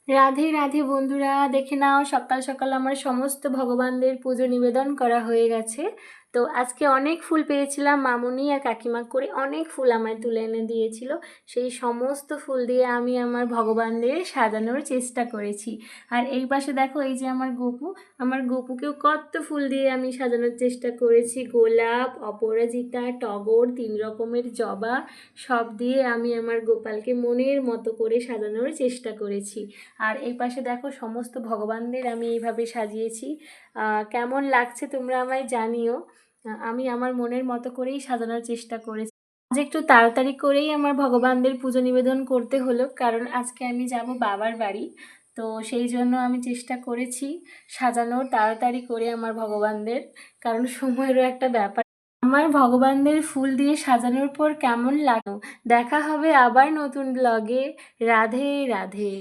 রাধে রাধে বন্ধুরা, দেখে নাও সকাল সকাল আমার সমস্ত ভগবানদের পুজো নিবেদন করা হয়ে গেছে। তো আজকে অনেক ফুল পেয়েছিলাম, মামুনি আর কাকিমা করে অনেক ফুল আমায় তুলে এনে দিয়েছিল। সেই সমস্ত ফুল দিয়ে আমি আমার ভগবানদের সাজানোর চেষ্টা করেছি। আর এই পাশে দেখো, এই যে আমার গপুকেও কত ফুল দিয়ে আমি সাজানোর চেষ্টা করেছি। গোলাপ, অপরাজিতা, টগর, 3 রকমের জবা, সব দিয়ে আমি আমার গোপালকে মনের মতো করে সাজানোর চেষ্টা করেছি। আর এই পাশে দেখো সমস্ত ভগবানদের আমি এইভাবে সাজিয়েছি। কেমন লাগছে তোমরা আমায় জানিও। আমি আমার মনের মতো করেই সাজানোর চেষ্টা করেছি। আজ একটু তাড়াতাড়ি করেই আমার ভগবানদের পুজো নিবেদন করতে হলো, কারণ আজকে আমি যাব বাবার বাড়ি। তো সেই জন্য আমি চেষ্টা করেছি সাজানোর তাড়াতাড়ি করে আমার ভগবানদের, কারণ সময়েরও একটা ব্যাপার। আমার ভগবানদের ফুল দিয়ে সাজানোর পর কেমন লাগলো দেখা হবে আবার নতুন ব্লগে। রাধে রাধে।